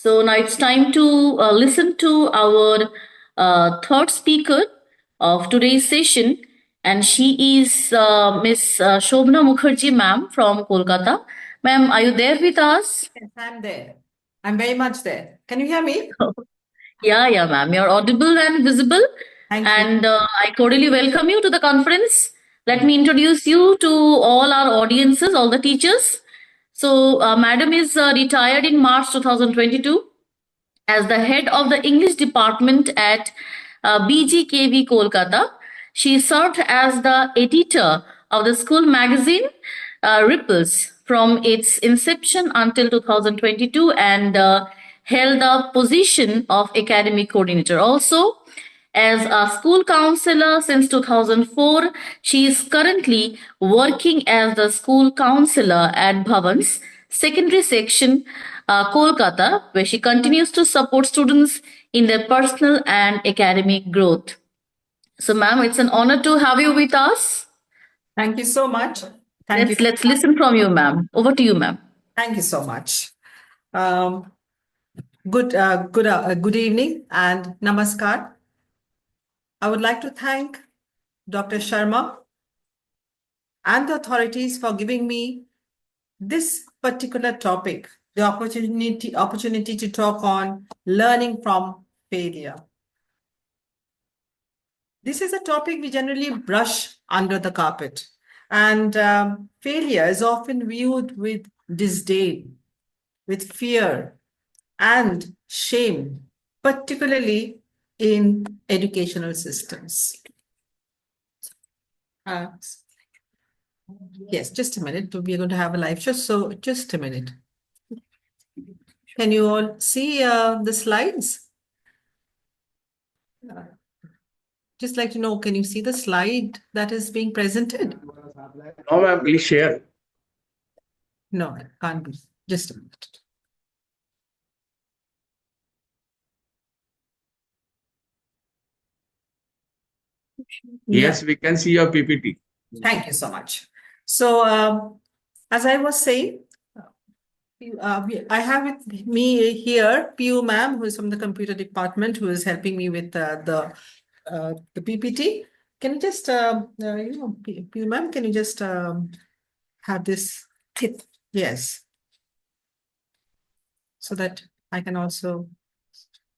So now it's time to listen to our third speaker of today's session, and she is Miss Shobna Mukherjee, ma'am, from Kolkata. Ma'am, are you there with us? Yes, I'm there. I'm very much there. Can you hear me? Yeah, ma'am. You're audible and visible, Thank you. and I cordially welcome you to the conference. Let me introduce you to all our audiences, all the teachers. So, Madam is retired in March 2022 as the head of the English department at BGKV Kolkata. She served as the editor of the school magazine Ripples from its inception until 2022 and held the position of academic coordinator. Also, as a school counselor since 2004, she is currently working as the school counselor at Bhavan's secondary section, Kolkata, where she continues to support students in their personal and academic growth. So, ma'am, it's an honor to have you with us. Thank you so much. Thank you. Let's listen from you, ma'am. Over to you, ma'am. Thank you so much. Good evening and namaskar. I would like to thank Dr. Sharma and the authorities for giving me this particular topic, the opportunity to talk on learning from failure. This is a topic we generally brush under the carpet, and failure is often viewed with disdain, with fear, and shame, particularly in educational systems. Yes, just a minute. We are going to have a live show, so just a minute. Can you all see the slides? Just like to know, can you see the slide that is being presented? No, ma'am, please share. No, it can't be. Just a minute. Yes, we can see your PPT. Thank you so much. So, as I was saying, I have with me here Piyu ma'am, who is from the computer department, who is helping me with the PPT. Can you just, Piyu ma'am, can you just have this tip? Yes. So that I can also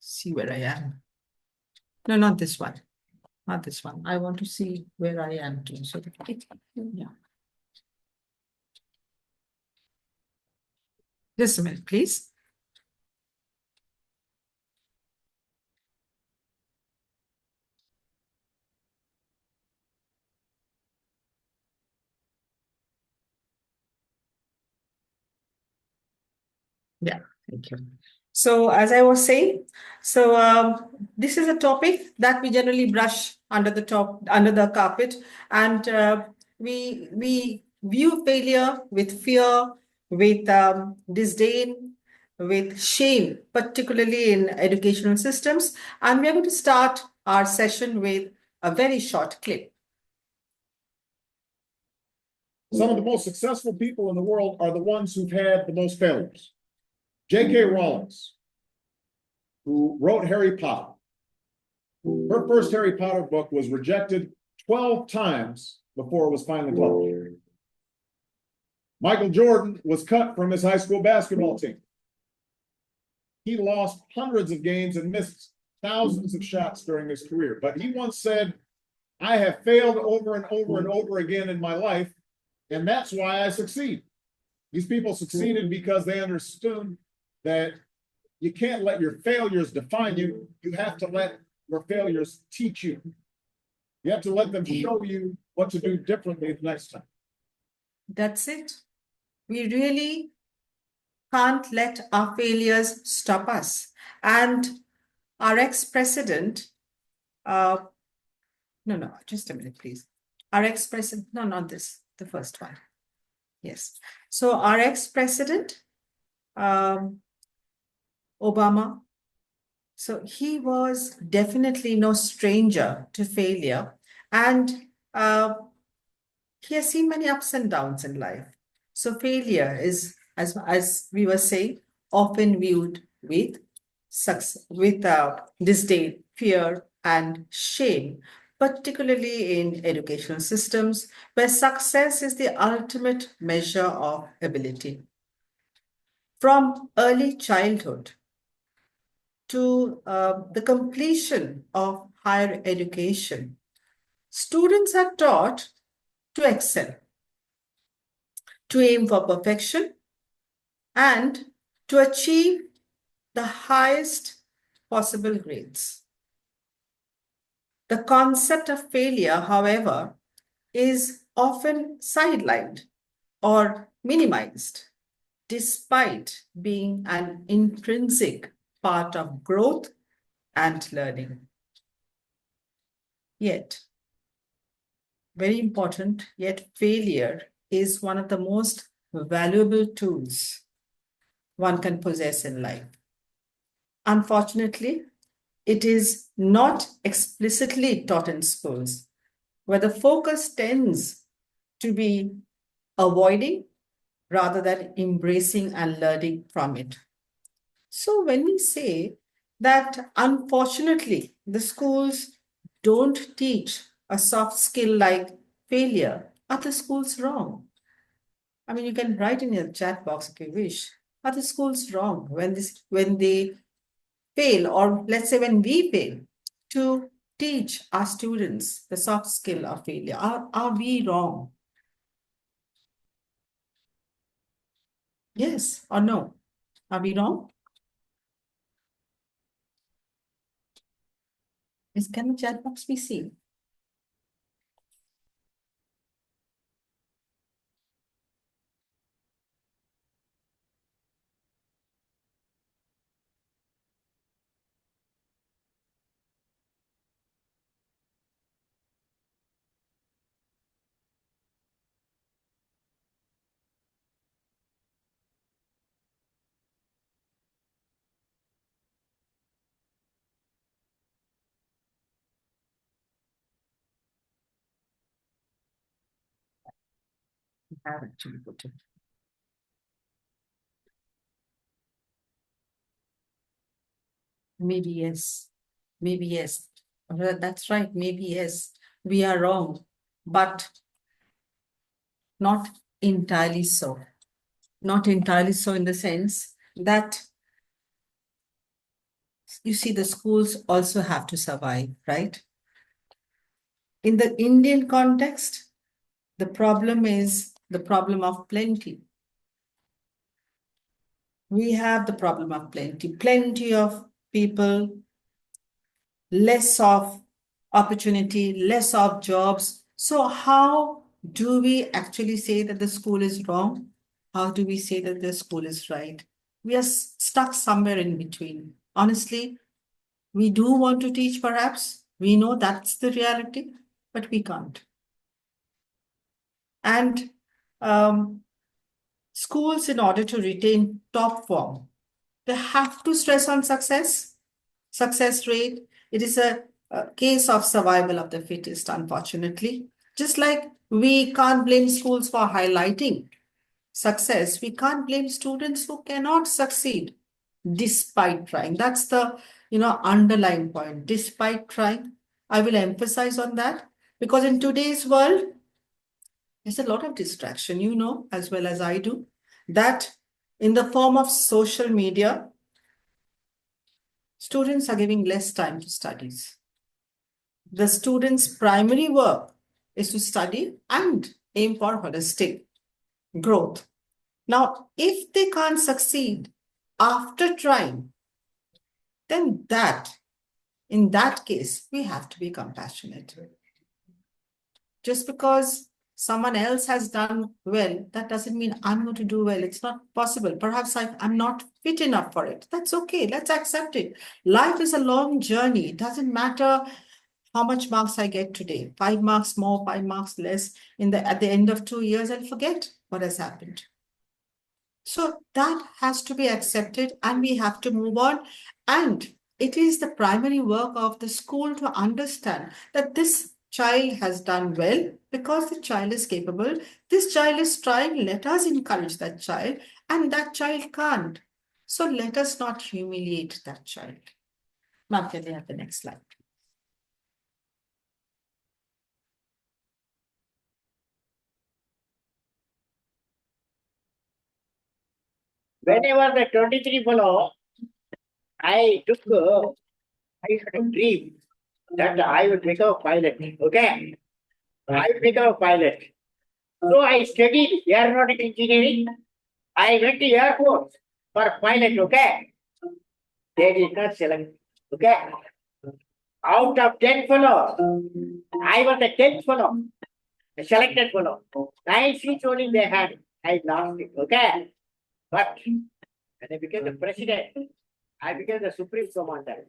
see where I am. No, not this one. Not this one. I want to see where I am too. So that, yeah. Just a minute, please. Yeah, thank you. So as I was saying, this is a topic that we generally brush under the carpet, and we view failure with fear, with disdain, with shame, particularly in educational systems. And we are going to start our session with a very short clip. Some of the most successful people in the world are the ones who've had the most failures. J.K. Rowling, who wrote Harry Potter. Her first Harry Potter book was rejected 12 times before it was finally published. Michael Jordan was cut from his high school basketball team. He lost hundreds of games and missed thousands of shots during his career. But he once said, "I have failed over and over and over again in my life, and that's why I succeed." These people succeeded because they understood that you can't let your failures define you. You have to let your failures teach you. You have to let them show you what to do differently the next time. That's it. We really can't let our failures stop us. And our ex-president, no, just a minute, please. Our ex-president, no, not this, the first one. Yes. So our ex-president, Obama, so he was definitely no stranger to failure, and he has seen many ups and downs in life. So failure is, as we were saying, often viewed with success, with disdain, fear, and shame, particularly in educational systems where success is the ultimate measure of ability. From early childhood to the completion of higher education, students are taught to excel, to aim for perfection, and to achieve the highest possible grades. The concept of failure, however, is often sidelined or minimized, despite being an intrinsic part of growth and learning. Yet, very important, yet failure is one of the most valuable tools one can possess in life. Unfortunately, it is not explicitly taught in schools, where the focus tends to be avoiding rather than embracing and learning from it. So when we say that unfortunately the schools don't teach a soft skill like failure, are the schools wrong? I mean, you can write in your chat box if you wish. Are the schools wrong when they fail, or let's say when we fail to teach our students the soft skill of failure? Are we wrong? Yes or no? Are we wrong? Can the chat box be seen? I have actually put it. Maybe yes. Maybe yes. That's right. Maybe yes. We are wrong, but not entirely so. Not entirely so in the sense that you see the schools also have to survive, right? In the Indian context, the problem is the problem of plenty. We have the problem of plenty of people, less of opportunity, less of jobs. So how do we actually say that the school is wrong? How do we say that the school is right? We are stuck somewhere in between. Honestly, we do want to teach, perhaps. We know that's the reality, but we can't. And schools, in order to retain top form, they have to stress on success rate. It is a case of survival of the fittest, unfortunately. Just like we can't blame schools for highlighting success, we can't blame students who cannot succeed despite trying. That's the underlying point. Despite trying, I will emphasize on that, because in today's world, there's a lot of distraction, as well as I do, that in the form of social media, students are giving less time to studies. The students' primary work is to study and aim for holistic growth. Now, if they can't succeed after trying, then in that case, we have to be compassionate. Just because someone else has done well, that doesn't mean I'm going to do well. It's not possible. Perhaps I'm not fit enough for it. That's okay. Let's accept it. Life is a long journey. It doesn't matter how much marks I get today. 5 marks more, 5 marks less. At the end of 2 years, I'll forget what has happened. So that has to be accepted, and we have to move on. And it is the primary work of the school to understand that this child has done well because the child is capable. This child is trying. Let us encourage that child, and that child can't. So let us not humiliate that child. Ma'am, can we have the next slide? When I was a 23 fellow, I had a dream that I would become a pilot. Okay, I would become a pilot. So I studied aeronautical engineering. I went to Air Force for pilot. Okay, they did not select. Okay, out of 10 fellows, I was the 10th fellow, the selected fellow. 9 seats only they had. I lost it. Okay, but when I became the president, I became the supreme commander.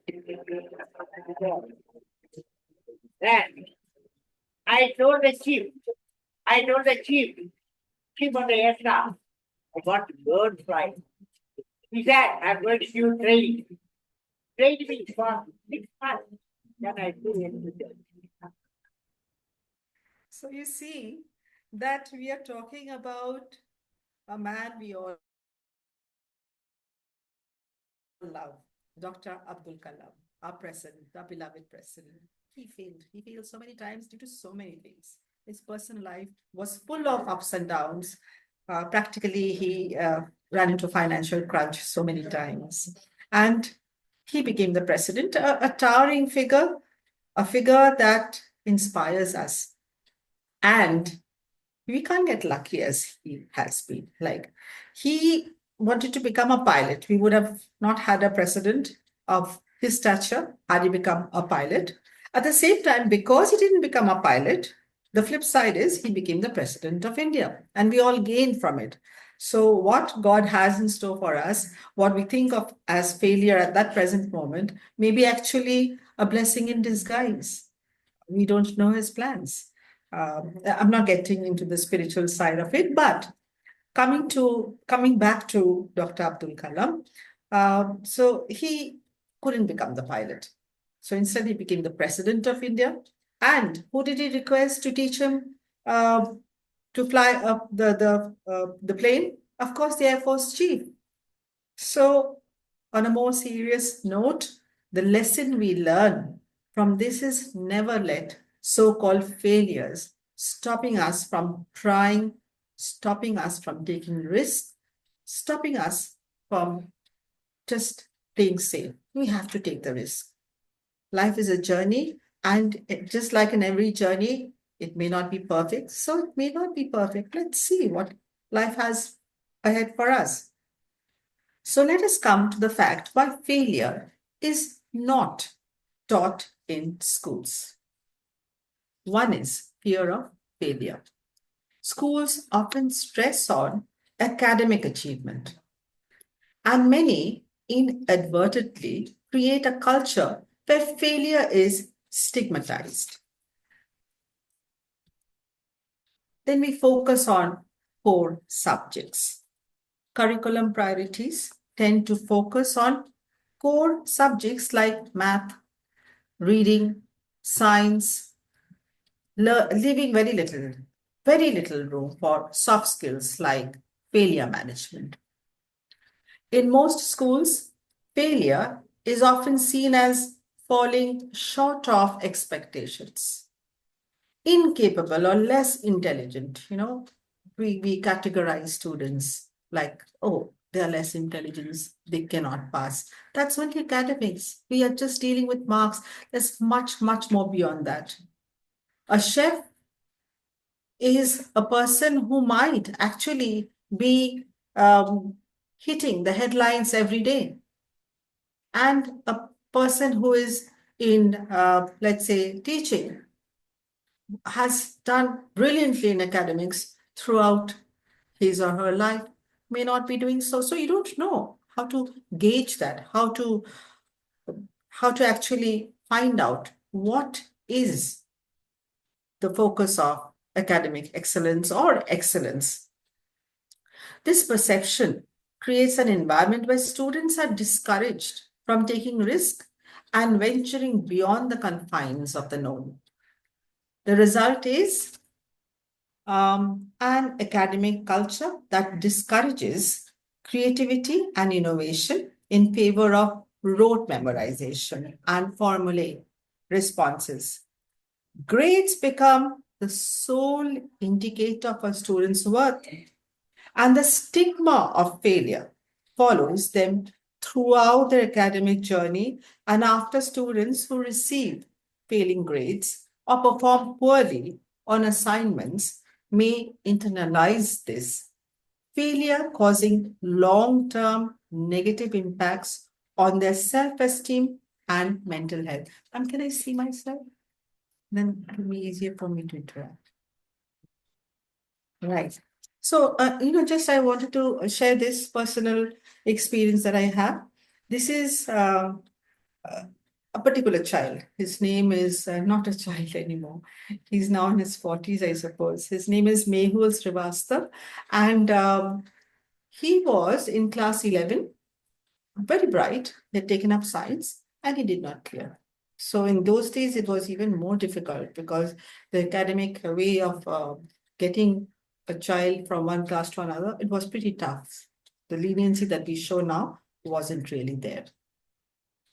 Then I told the chief of the air staff, I got bird fly. He said, I'm going to give you training. Train me for 6 months. Then I do it. So you see that we are talking about a man we all love, Dr. Abdul Kalam, our president, our beloved president. He failed. He failed so many times due to so many things. His personal life was full of ups and downs. Practically, he ran into financial crunch so many times. And he became the president, a towering figure, a figure that inspires us. And we can't get lucky as he has been. Like, he wanted to become a pilot. We would have not had a president of his stature had he become a pilot. At the same time, because he didn't become a pilot, the flip side is he became the president of India, and we all gained from it. So what God has in store for us, what we think of as failure at that present moment, may be actually a blessing in disguise. We don't know his plans. I'm not getting into the spiritual side of it, but coming back to Dr. Abdul Kalam, so he couldn't become the pilot. So instead, he became the president of India. And who did he request to teach him to fly up the plane? Of course, the Air Force chief. So, on a more serious note, the lesson we learn from this is never let so-called failures stopping us from trying, stopping us from taking risks, stopping us from just playing safe. We have to take the risk. Life is a journey, and just like in every journey, it may not be perfect. So it may not be perfect. Let's see what life has ahead for us. So let us come to the fact why failure is not taught in schools. One is fear of failure. Schools often stress on academic achievement, and many inadvertently create a culture where failure is stigmatized. Then we focus on core subjects. Curriculum priorities tend to focus on core subjects like math, reading, science, leaving very little room for soft skills like failure management. In most schools, failure is often seen as falling short of expectations, incapable or less intelligent. We categorize students like, oh, they are less intelligent, they cannot pass. That's only academics. We are just dealing with marks. There's much, much more beyond that. A chef is a person who might actually be hitting the headlines every day. And a person who is in, let's say, teaching has done brilliantly in academics throughout his or her life, may not be doing so. So you don't know how to gauge that, how to actually find out what is the focus of academic excellence or excellence. This perception creates an environment where students are discouraged from taking risk and venturing beyond the confines of the known. The result is an academic culture that discourages creativity and innovation in favor of rote memorization and formulaic responses. Grades become the sole indicator of a student's worth, and the stigma of failure follows them throughout their academic journey and after. Students who receive failing grades or perform poorly on assignments may internalize this failure, causing long-term negative impacts on their self-esteem and mental health. And can I see myself? Then it will be easier for me to interact. Right. So, just I wanted to share this personal experience that I have. This is a particular child. His name is not a child anymore. He's now in his 40s, I suppose. His name is Mehul Srivastava, and he was in class 11, very bright. He had taken up science, and he did not clear. So in those days, it was even more difficult because the academic way of getting a child from one class to another, it was pretty tough. The leniency that we show now wasn't really there.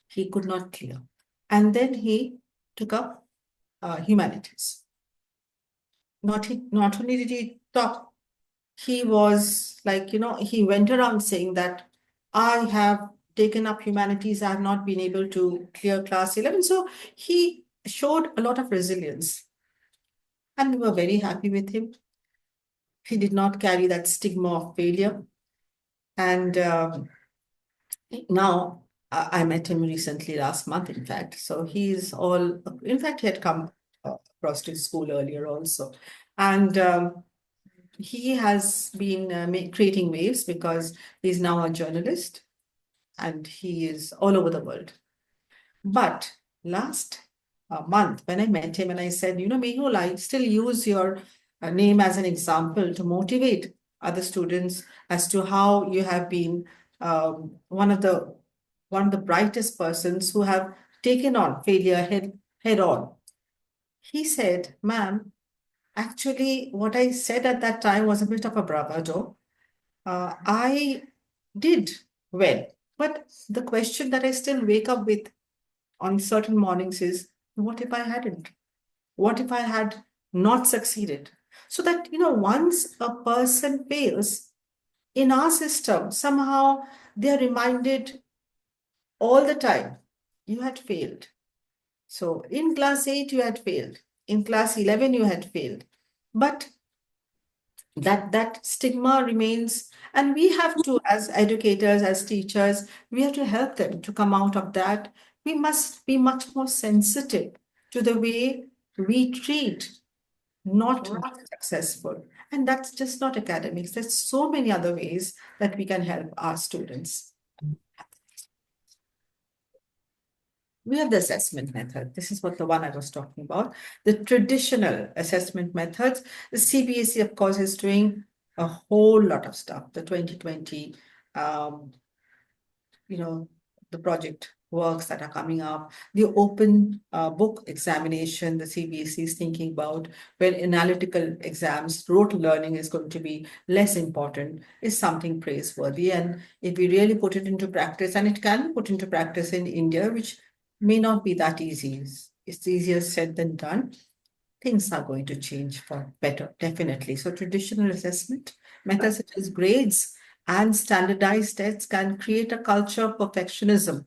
He could not clear. And then he took up humanities. Not only did he top, he was like, he went around saying that I have taken up humanities, I have not been able to clear class 11. So he showed a lot of resilience. And we were very happy with him. He did not carry that stigma of failure. And now I met him recently, last month, in fact. So he's all, in fact, he had come across to school earlier also. And he has been creating waves because he's now a journalist and he is all over the world. But last month, when I met him and I said, Mehul, I still use your name as an example to motivate other students as to how you have been one of the brightest persons who have taken on failure head on. He said, ma'am, actually, what I said at that time was a bit of a bravado. I did well, but the question that I still wake up with on certain mornings is, what if I hadn't? What if I had not succeeded? So that, once a person fails in our system, somehow they're reminded all the time, you had failed. So in class 8, you had failed. In class 11, you had failed. But that stigma remains, and we have to, as educators, as teachers, we have to help them to come out of that. We must be much more sensitive to the way we treat not successful. And that's just not academics. There's so many other ways that we can help our students. We have the assessment method. This is what the one I was talking about. The traditional assessment methods. The CBSE, of course, is doing a whole lot of stuff. The 2020, the project works that are coming up, the open book examination, the CBSE is thinking about, where analytical exams, rote learning is going to be less important, is something praiseworthy. And if we really put it into practice, and it can be put into practice in India, which may not be that easy. It's easier said than done. Things are going to change for better, definitely. So traditional assessment methods such as grades and standardized tests can create a culture of perfectionism,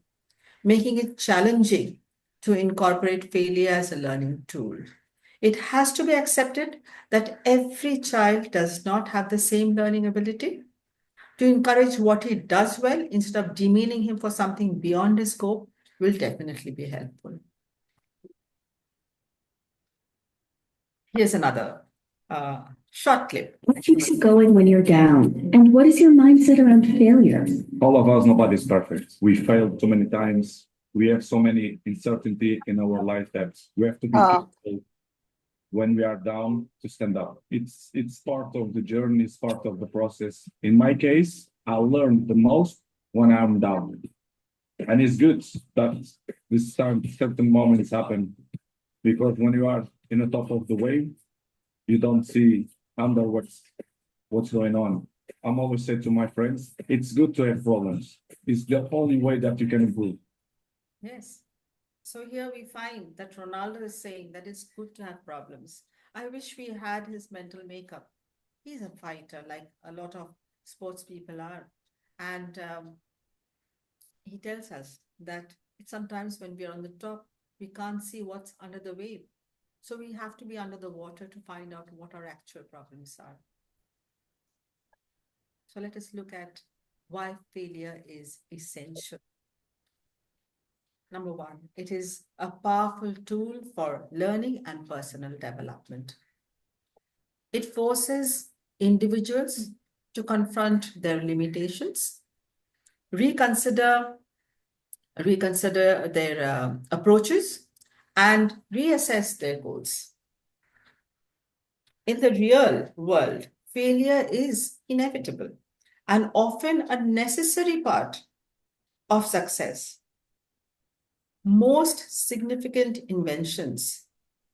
making it challenging to incorporate failure as a learning tool. It has to be accepted that every child does not have the same learning ability. To encourage what he does well instead of demeaning him for something beyond his scope will definitely be helpful. Here's another short clip. What keeps you going when you're down? And what is your mindset around failure? All of us, nobody's perfect. We failed too many times. We have so many uncertainty in our life that we have to be careful when we are down to stand up. It's part of the journey, it's part of the process. In my case, I learn the most when I'm down. And it's good that this time certain moments happen, because when you are in the top of the wave, you don't see under what's going on. I'm always saying to my friends, it's good to have problems. It's the only way that you can improve. Yes. So here we find that Ronaldo is saying that it's good to have problems. I wish we had his mental makeup. He's a fighter, like a lot of sports people are. And he tells us that sometimes when we are on the top, we can't see what's under the wave. So we have to be under the water to find out what our actual problems are. So let us look at why failure is essential. Number one, it is a powerful tool for learning and personal development. It forces individuals to confront their limitations, reconsider their approaches, and reassess their goals. In the real world, failure is inevitable and often a necessary part of success. Most significant inventions,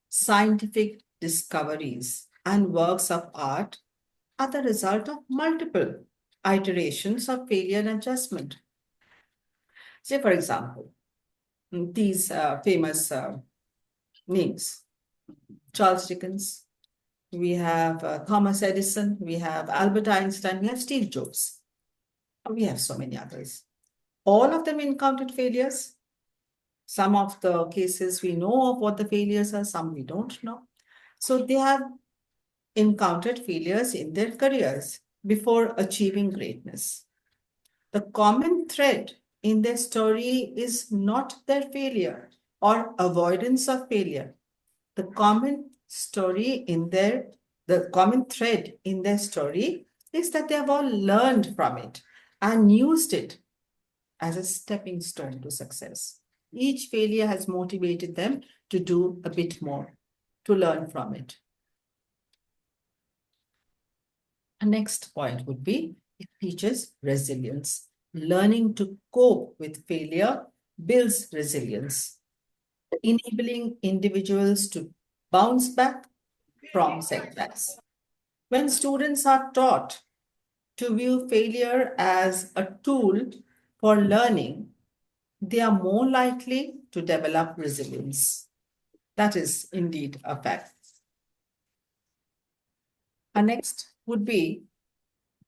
scientific discoveries, and works of art are the result of multiple iterations of failure and adjustment. Say, for example, these famous names, Charles Dickens, we have Thomas Edison, we have Albert Einstein, we have Steve Jobs. We have so many others. All of them encountered failures. Some of the cases we know of what the failures are, some we don't know. So they have encountered failures in their careers before achieving greatness. The common thread in their story is not their failure or avoidance of failure. The common thread in their story is that they have all learned from it and used it as a stepping stone to success. Each failure has motivated them to do a bit more, to learn from it. The next point would be, it teaches resilience. Learning to cope with failure builds resilience, enabling individuals to bounce back from setbacks. When students are taught to view failure as a tool for learning, they are more likely to develop resilience. That is indeed a fact. And next would be,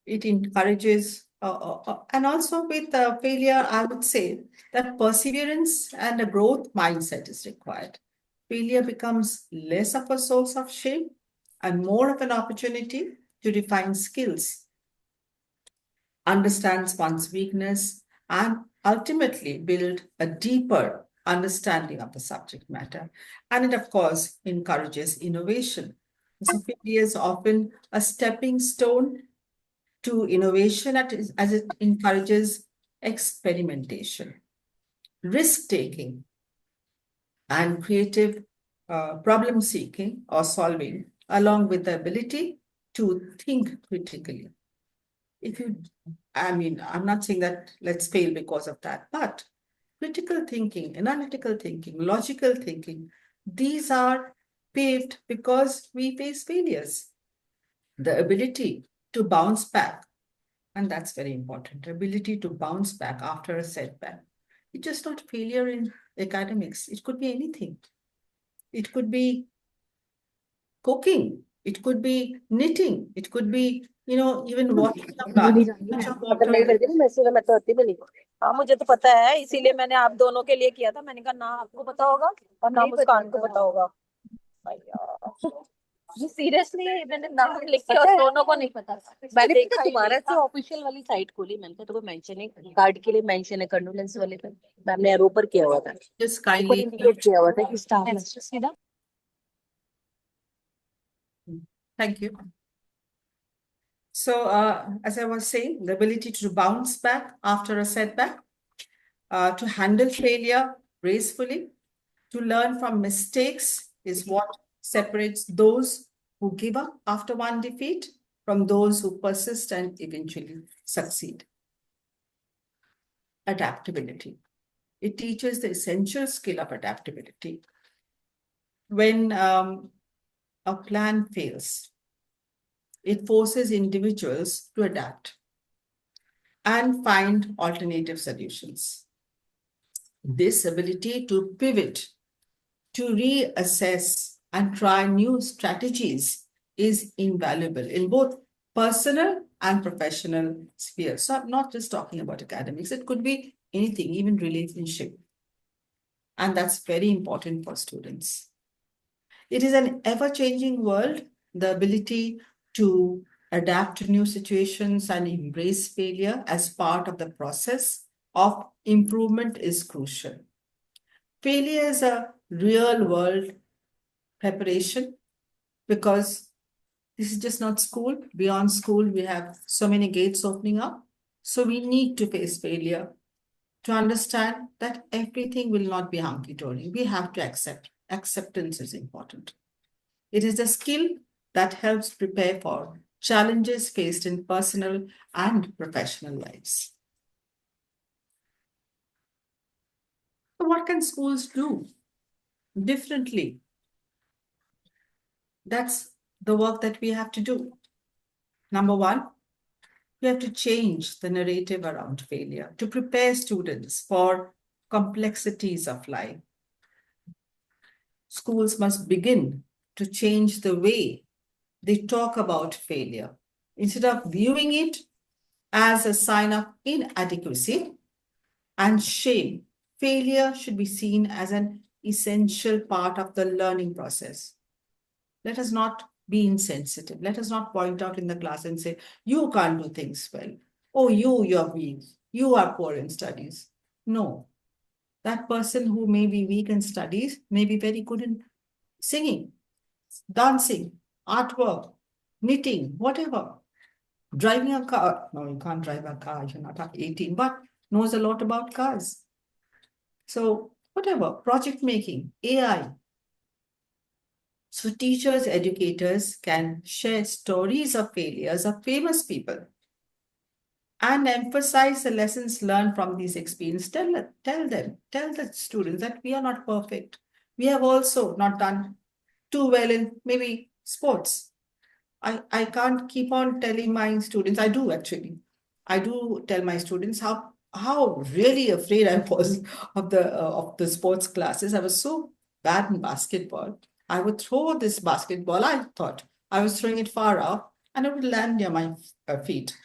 it encourages, and also with failure, I would say that perseverance and a growth mindset is required. Failure becomes less of a source of shame and more of an opportunity to refine skills, understands one's weakness, and ultimately build a deeper understanding of the subject matter. And it, of course, encourages innovation. So failure is often a stepping stone to innovation as it encourages experimentation, risk-taking, and creative problem seeking or solving, along with the ability to think critically. I'm not saying that let's fail because of that, but critical thinking, analytical thinking, logical thinking, these are paved because we face failures. The ability to bounce back, and that's very important, ability to bounce back after a setback. It's just not failure in academics. It could be anything. It could be cooking. It could be knitting. It could be, even washing a plant. हाँ मुझे तो पता है, इसीलिए मैंने आप दोनों के लिए किया था. मैंने कहा ना आपको पता होगा और ना मुस्कान को पता होगा. सीरियसली मैंने नाम लिख के और दोनों को नहीं पता. मैंने देखा तुम्हारा से ऑफिशियल वाली साइट खोली, मैंने कहा तो मेंशन है कार्ड के लिए, मेंशन है कंडोलेंस वाले पे. मैम ने एरो पर किया हुआ था, Just kindly इंडिकेट किया हुआ था कि स्टाफ सीधा. Thank you. So, as I was saying, the ability to bounce back after a setback, to handle failure gracefully, to learn from mistakes is what separates those who give up after one defeat from those who persist and eventually succeed. Adaptability. It teaches the essential skill of adaptability. When a plan fails, It forces individuals to adapt and find alternative solutions. This ability to pivot, to reassess and try new strategies is invaluable in both personal and professional spheres. So I'm not just talking about academics, it could be anything, even relationship. And that's very important for students. It is an ever-changing world. The ability to adapt to new situations and embrace failure as part of the process of improvement is crucial. Failure is a real-world preparation because this is just not school. Beyond school, we have so many gates opening up. So we need to face failure to understand that everything will not be hunky-dory. We have to accept. Acceptance is important. It is a skill that helps prepare for challenges faced in personal and professional lives. So what can schools do differently? That's the work that we have to do. Number one, we have to change the narrative around failure to prepare students for complexities of life. Schools must begin to change the way they talk about failure. Instead of viewing it as a sign of inadequacy and shame, failure should be seen as an essential part of the learning process. Let us not be insensitive. Let us not point out in the class and say, you can't do things well. Oh, you're weak. You are poor in studies. No. That person who may be weak in studies may be very good in singing, dancing, artwork, knitting, whatever. Driving a car. No, you can't drive a car. You're not 18, but knows a lot about cars. So whatever, project making, AI. So teachers, educators can share stories of failures of famous people and emphasize the lessons learned from these experiences. Tell the students that we are not perfect. We have also not done too well in maybe sports. I can't keep on telling my students, I do actually. I do tell my students how really afraid I was of the sports classes. I was so bad in basketball. I would throw this basketball, I thought I was throwing it far off and it would land near my feet.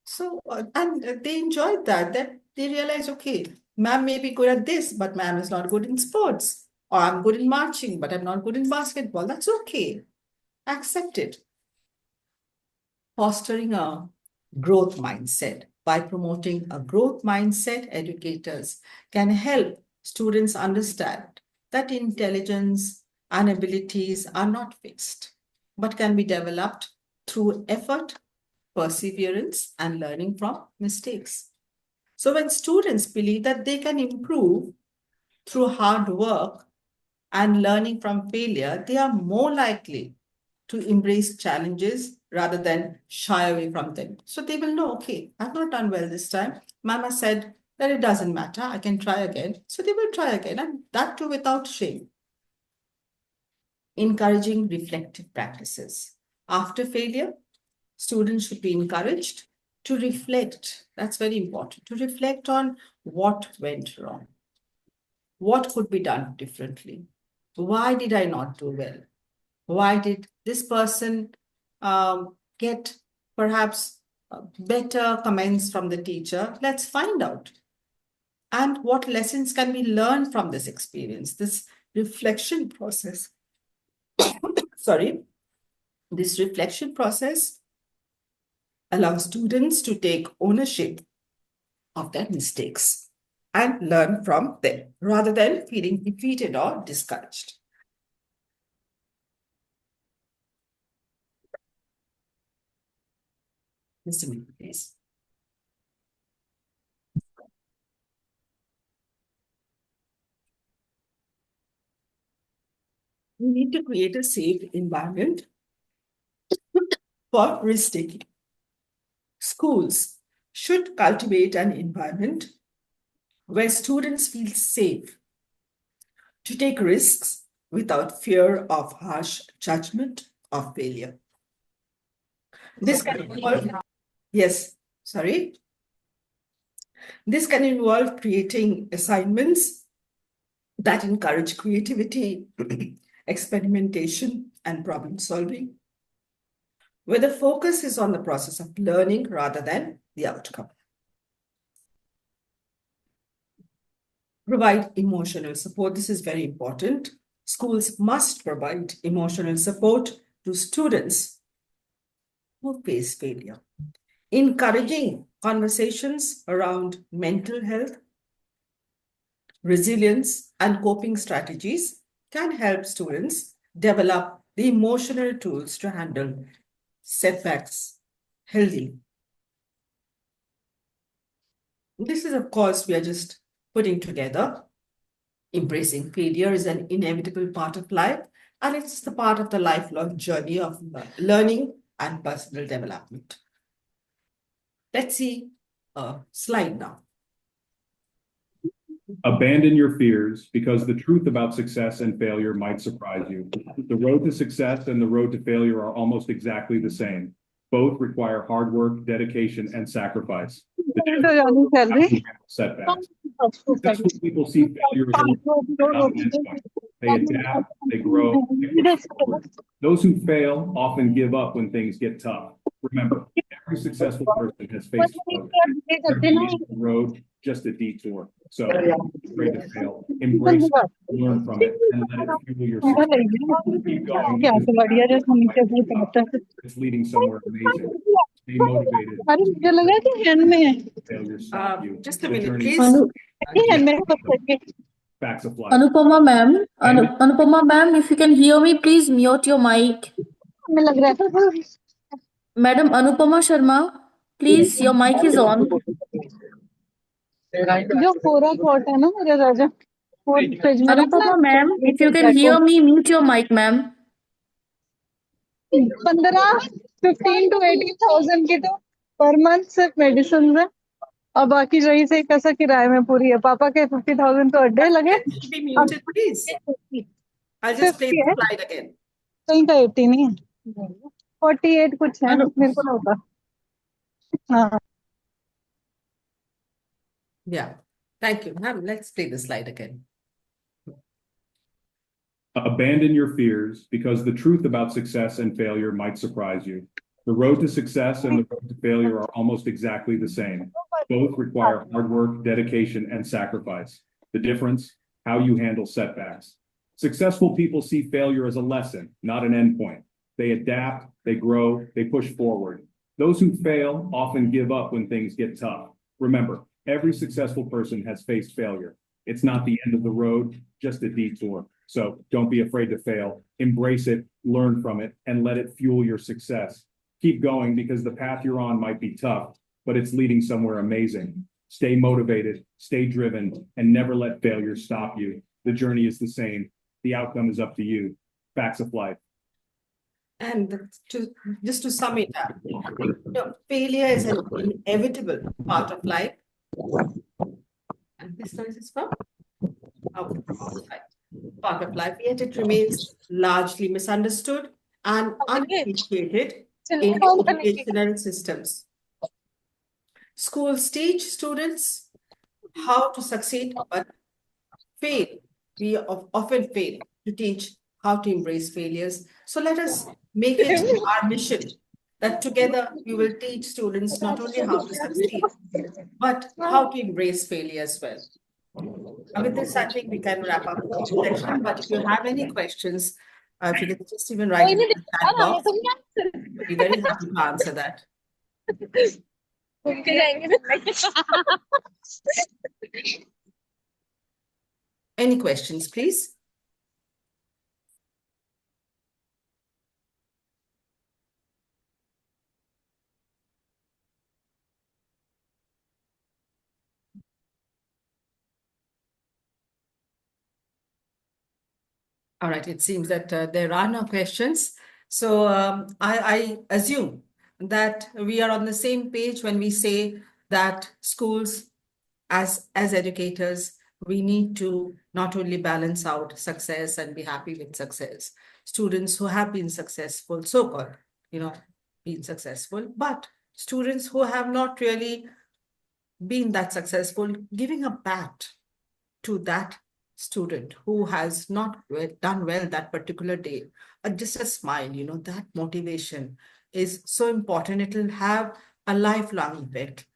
So, and they enjoyed that they realized, okay, ma'am may be good at this, but ma'am is not good in sports. Or I'm good in marching, but I'm not good in basketball. That's okay. Accept it. Fostering a growth mindset. By promoting a growth mindset, educators can help students understand that intelligence and abilities are not fixed, but can be developed through effort, perseverance, and learning from mistakes. So when students believe that they can improve through hard work and learning from failure, they are more likely to embrace challenges rather than shy away from them. So they will know, okay, I've not done well this time. Mama said that it doesn't matter, I can try again. So they will try again, and that too without shame. Encouraging reflective practices. After failure, students should be encouraged to reflect. That's very important, to reflect on what went wrong. What could be done differently? Why did I not do well? Why did this person get perhaps better comments from the teacher? Let's find out. And what lessons can we learn from this experience, this reflection process? Sorry, this reflection process allows students to take ownership of their mistakes and learn from them rather than feeling defeated or discouraged. Just a minute, please. We need to create a safe environment for risk-taking. Schools should cultivate an environment where students feel safe to take risks without fear of harsh judgment or failure. This can involve, yes, sorry. This can involve creating assignments that encourage creativity, experimentation, and problem solving, where the focus is on the process of learning rather than the outcome. Provide emotional support. This is very important. Schools must provide emotional support to students who face failure. Encouraging conversations around mental health, resilience, and coping strategies can help students develop the emotional tools to handle setbacks healthy. This is, of course, we are just putting together. Embracing failure is an inevitable part of life, and it's the part of the lifelong journey of learning and personal development. Let's see a slide now. Abandon your fears because the truth about success and failure might surprise you. The road to success and the road to failure are almost exactly the same. Both require hard work, dedication, and sacrifice. Setbacks. Successful people see failure as not an endpoint. They adapt, they grow, they push forward. Those who fail often give up when things get tough. Remember, every successful person has faced failure. Every road, just a detour. So, don't be afraid to fail. Embrace it, learn from it, and let it fuel your success. Keep going. It's leading somewhere amazing. Stay motivated. Failure stop you. Just a The minute, journey please. Facts of life. Anupama ma'am, Anupama ma'am, if you can hear me, please mute your mic. Madam Anupama Sharma, please, your mic is on. Anupama ma'am, if you can hear me, mute your mic, ma'am. 15 to 18,000 की तो per month सिर्फ medicine है और बाकी रही से कैसा किराए में पूरी है पापा के 50,000 तो अड्डे लगे Be muted, please. I'll just play the slide again. कहीं का 80 नहीं है 48 कुछ है मेरे को होता हाँ Yeah, thank you. Now let's play the slide again. Abandon your fears because the truth about success and failure might surprise you. The road to success and the road to failure are almost exactly the same. Both require hard work, dedication, and sacrifice. The difference, how you handle setbacks. Successful people see failure as a lesson, not an endpoint. They adapt, they grow, they push forward. Those who fail often give up when things get tough. Remember, every successful person has faced failure. It's not the end of the road, just a detour. So don't be afraid to fail. Embrace it, learn from it, and let it fuel your success. Keep going because the path you're on might be tough, but it's leading somewhere amazing. Stay motivated, stay driven, and never let failure stop you. The journey is the same. The outcome is up to you. Facts of life. And just to sum it up, failure is an inevitable part of life. And this noise is from outside. Part of life, yet it remains largely misunderstood and unappreciated in educational systems. Schools teach students how to succeed, but fail. We often fail to teach how to embrace failures. So let us make it our mission that together we will teach students not only how to succeed, but how to embrace failure as well. With this, I think we can wrap up the session. But if you have any questions, if you can just even write it in the chat box, we'll be very happy to answer that. Any questions, please? All right, it seems that there are no questions. So I assume that we are on the same page when we say that schools, as educators, we need to not only balance out success and be happy with success. Students who have been successful, so-called, been successful, but students who have not really been that successful, giving a pat to that student who has not done well that particular day, just a smile, that motivation is so important. It will have a lifelong effect.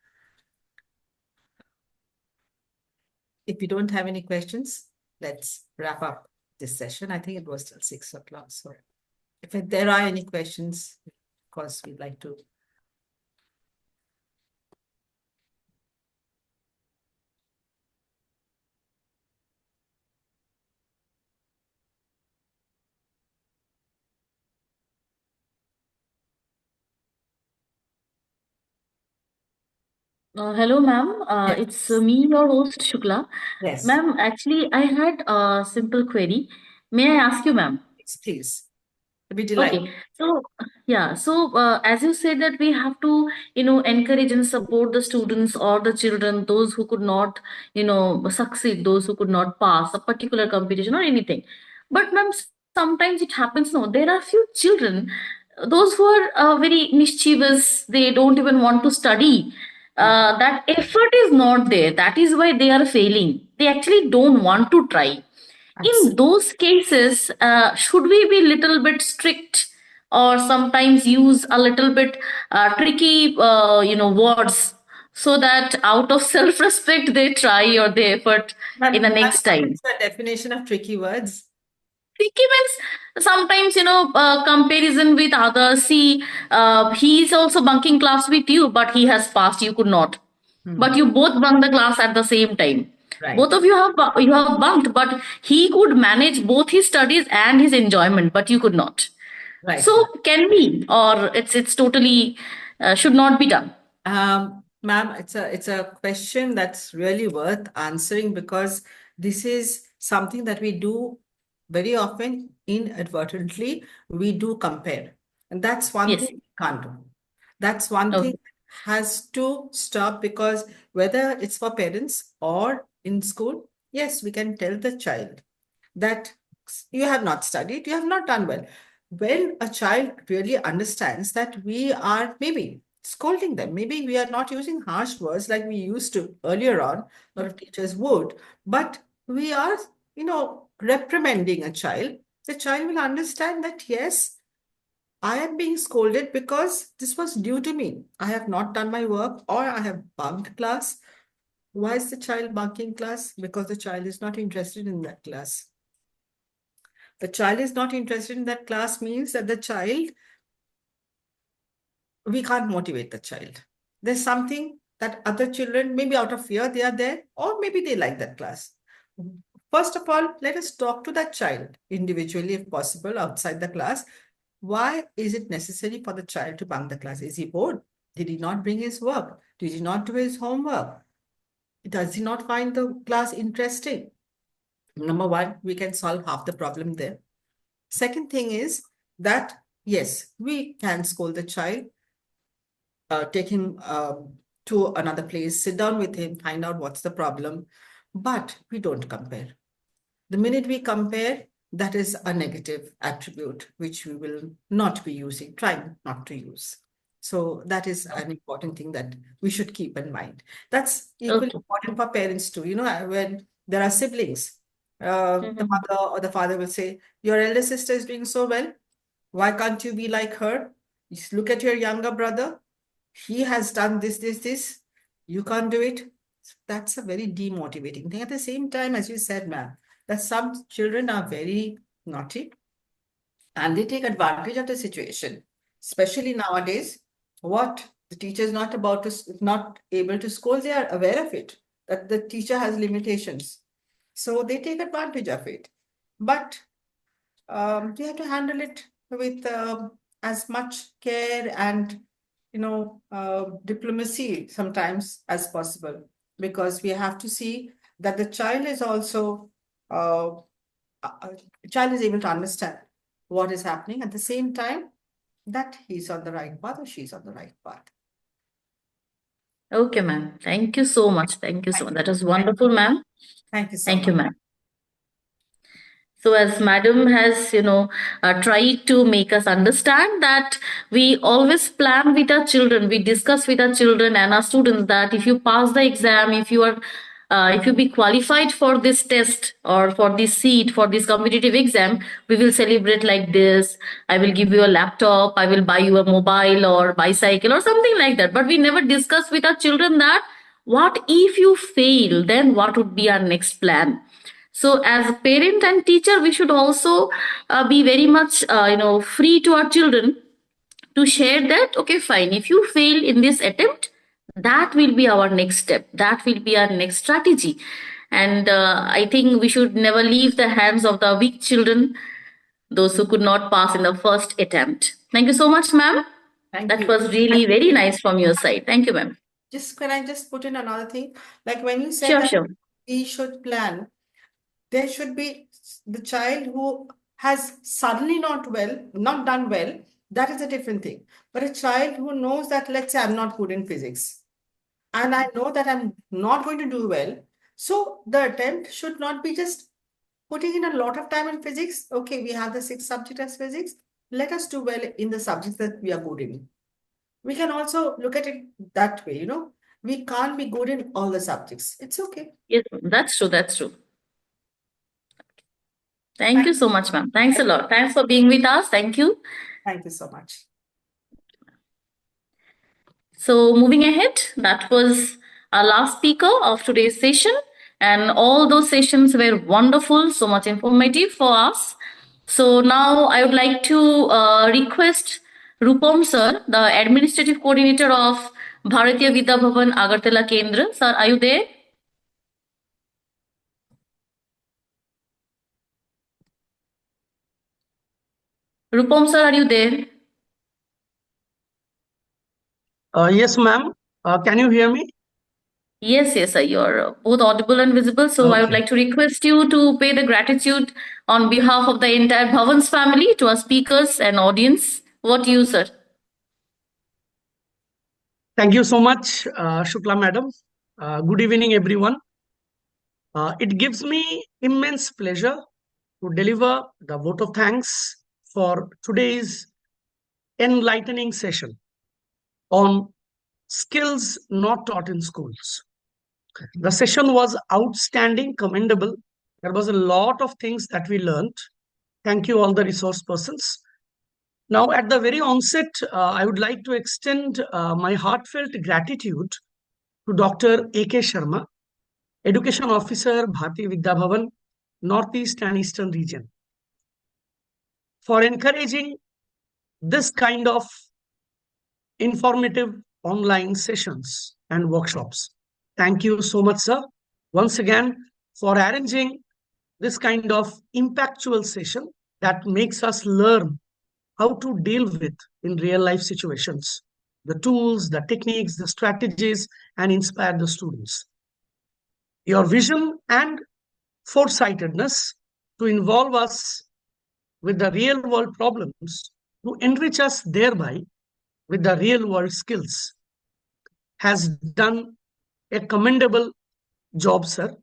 If you don't have any questions, let's wrap up this session. I think it was till 6 o'clock. So if there are any questions, of course, we'd like to. Hello, ma'am. Yes. It's me, your host, Shukla. Yes, Ma'am, actually, I had a simple query. May I ask you, ma'am? please. I'd be delighted. Okay, so yeah, so as you said that we have to, encourage and support the students or the children, those who could not, succeed, those who could not pass a particular competition or anything. But ma'am, sometimes it happens, no, there are few children, those who are very mischievous, they don't even want to study. That effort is not there. That is why they are failing. They actually don't want to try. In those cases, should we be little bit strict or sometimes use a little bit tricky, words so that out of self-respect they try or they effort in the next time? What's the definition of tricky words? Tricky means sometimes, comparison with others. See, he is also bunking class with you, but he has passed, you could not. But you both bunk the class at the same time. Right. Both of you have bunked, but he could manage both his studies and his enjoyment, but you could not. Right. So can we, or it's totally should not be done? Ma'am, it's a question that's really worth answering, because this is something that we do very often inadvertently. We do compare, and that's one Yes. thing we can't do. That's one Okay. thing has to stop, because whether it's for parents or in school, yes, we can tell the child that you have not studied, you have not done well. When a child really understands that we are maybe scolding them, maybe we are not using harsh words like we used to earlier on, a lot of teachers would, but we are, reprimanding a child, the child will understand that, yes, I am being scolded because this was due to me. I have not done my work, or I have bunked class. Why is the child bunking class? Because the child is not interested in that class. The child is not interested in that class means that we can't motivate the child. There's something that other children, maybe out of fear, they are there, or maybe they like that class. First of all, let us talk to that child individually, if possible, outside the class. Why is it necessary for the child to bunk the class? Is he bored? Did he not bring his work? Did he not do his homework? Does he not find the class interesting? Number one, we can solve half the problem there. Second thing is that, yes, we can scold the child, take him to another place, sit down with him, find out what's the problem, but we don't compare. The minute we compare, that is a negative attribute, which we will not be using, trying not to use. So that is an important thing that we should keep in mind. That's equally important for parents too. When there are siblings, the mother or the father will say, your elder sister is doing so well. Why can't you be like her? Just look at your younger brother. He has done this. You can't do it. That's a very demotivating thing. At the same time, as you said, ma'am, that some children are very naughty and they take advantage of the situation, especially nowadays. What the teacher is not able to scold, they are aware of it, that the teacher has limitations. So they take advantage of it. But you have to handle it with as much care and diplomacy sometimes as possible, because we have to see that the child is also child is able to understand what is happening, at the same time that he's on the right path or she's on the right path. Okay, ma'am. Thank you so much. Thank you so much. That was wonderful, ma'am. Thank you so Thank you, much. ma'am. So as madam has, tried to make us understand that we always plan with our children, we discuss with our children and our students that if you pass the exam, if you be qualified for this test or for this seat, for this competitive exam, we will celebrate like this. I will give you a laptop, I will buy you a mobile or bicycle or something like that. But we never discuss with our children that what if you fail, then what would be our next plan? So as a parent and teacher, we should also be very much, free to our children to share that, okay, fine, if you fail in this attempt, that will be our next step. That will be our next strategy. And I think we should never leave the hands of the weak children, those who could not pass in the first attempt. Thank you so much, ma'am. That you. was really very nice from your side. Thank you, ma'am. Can I just put in another thing? Like when you said Sure, that sure. we should plan, there should be the child who has suddenly not done well, that is a different thing. But a child who knows that, let's say I'm not good in physics, and I know that I'm not going to do well. So the attempt should not be just putting in a lot of time in physics. Okay, we have the 6th subject as physics. Let us do well in the subjects that we are good in. We can also look at it that way, we can't be good in all the subjects. It's okay. Yes, that's true. That's true. Thank you so much, ma'am. Thanks a lot. Thanks for being with us. Thank you. Thank you so much. So moving ahead, that was our last speaker of today's session. And all those sessions were wonderful, so much informative for us. So now I would like to request Rupam sir, the administrative coordinator of Bharatiya Vidya Bhavan Agartala Kendra. Sir, are you there? Rupam sir, are you there? Yes, ma'am. Can you hear me? Yes, sir. You're both audible and visible. So I would Okay. like to request you to pay the gratitude on behalf of the entire Bhavan's family to our speakers and audience. What you, sir? Thank you so much, Shukla madam. Good evening, everyone. It gives me immense pleasure to deliver the vote of thanks for today's enlightening session on skills not taught in schools. The session was outstanding, commendable. There was a lot of things that we learned. Thank you, all the resource persons. Now, at the very onset, I would like to extend my heartfelt gratitude to Dr. A.K. Sharma, Education Officer, Bharatiya Vidya Bhavan, Northeast and Eastern Region, for encouraging this kind of informative online sessions and workshops. Thank you so much, sir, once again, for arranging this kind of impactful session that makes us learn how to deal with in real life situations, the tools, the techniques, the strategies, and inspire the students. Your vision and foresightedness to involve us with the real world problems, to enrich us thereby with the real world skills, has done a commendable job, sir.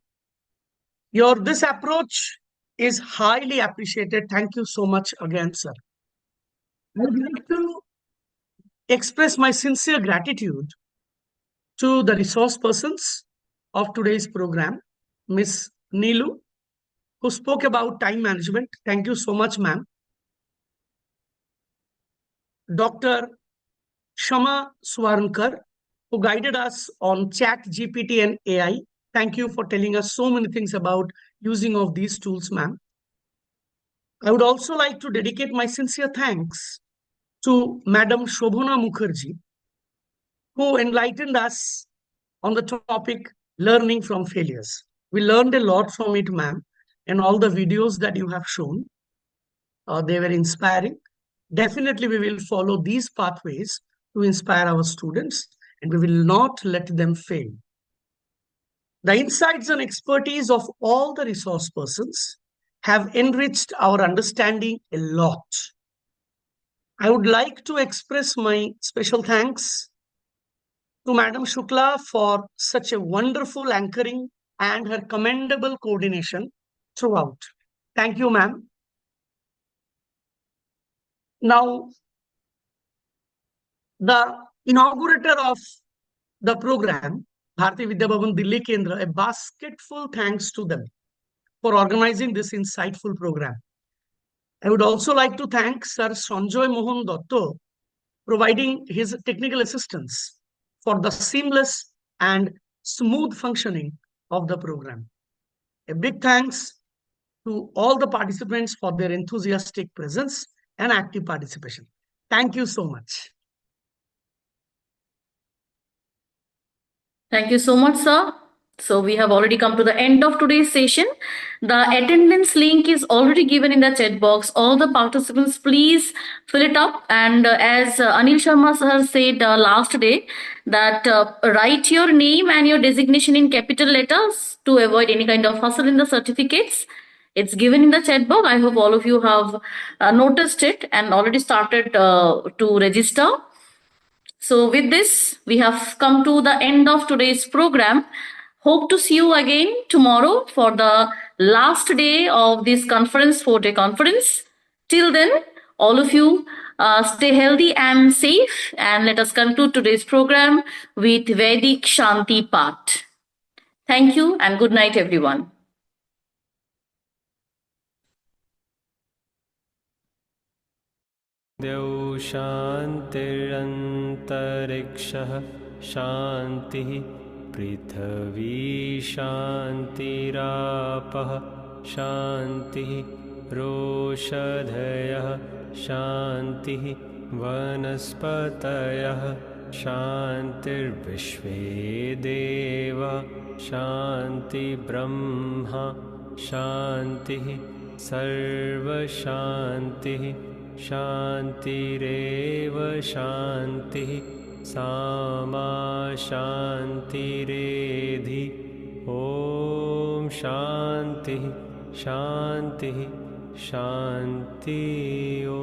This approach is highly appreciated. Thank you so much again, sir. I would like to express my sincere gratitude to the resource persons of today's program, Miss Neelu, who spoke about time management. Thank you so much, ma'am. Dr. Shama Swarnkar, who guided us on Chat GPT and AI. Thank you for telling us so many things about using of these tools, ma'am. I would also like to dedicate my sincere thanks to Madam Shobhana Mukherjee, who enlightened us on the topic learning from failures. We learned a lot from it, ma'am, and all the videos that you have shown, they were inspiring. Definitely, we will follow these pathways to inspire our students, and we will not let them fail. The insights and expertise of all the resource persons have enriched our understanding a lot. I would like to express my special thanks to Madam Shukla for such a wonderful anchoring and her commendable coordination throughout. Thank you, ma'am. Now, the inaugurator of the program, Bharati Vidya Bhavan Delhi Kendra, a basketful thanks to them for organizing this insightful program. I would also like to thank Sir Sanjoy Mohan Dotto, providing his technical assistance for the seamless and smooth functioning of the program. A big thanks to all the participants for their enthusiastic presence and active participation. Thank you so much. Thank you so much, sir. So we have already come to the end of today's session. The attendance link is already given in the chat box. All the participants, please fill it up. And as Anil Sharma sir said last day, that write your name and your designation in capital letters to avoid any kind of hustle in the certificates. It's given in the chat box. I hope all of you have noticed it and already started to register. So with this, we have come to the end of today's program. Hope to see you again tomorrow for the last day of this conference, 4-day conference. Till then, all of you stay healthy and safe, and let us conclude today's program with Vedic Shanti Path. Thank you and good night, everyone. द्यौ शान्तिरन्तरिक्षः शान्तिः पृथिवी शान्तिरापः शान्तिः रोषधयः शान्तिः वनस्पतयः शान्तिर्विश्वे देवा शान्तिर्ब्रह्मा शान्तिः सर्वशान्तिः शान्तिरेव शान्तिः सामा शान्तिरेधि ॐ शान्तिः शान्तिः शान्ति ॐ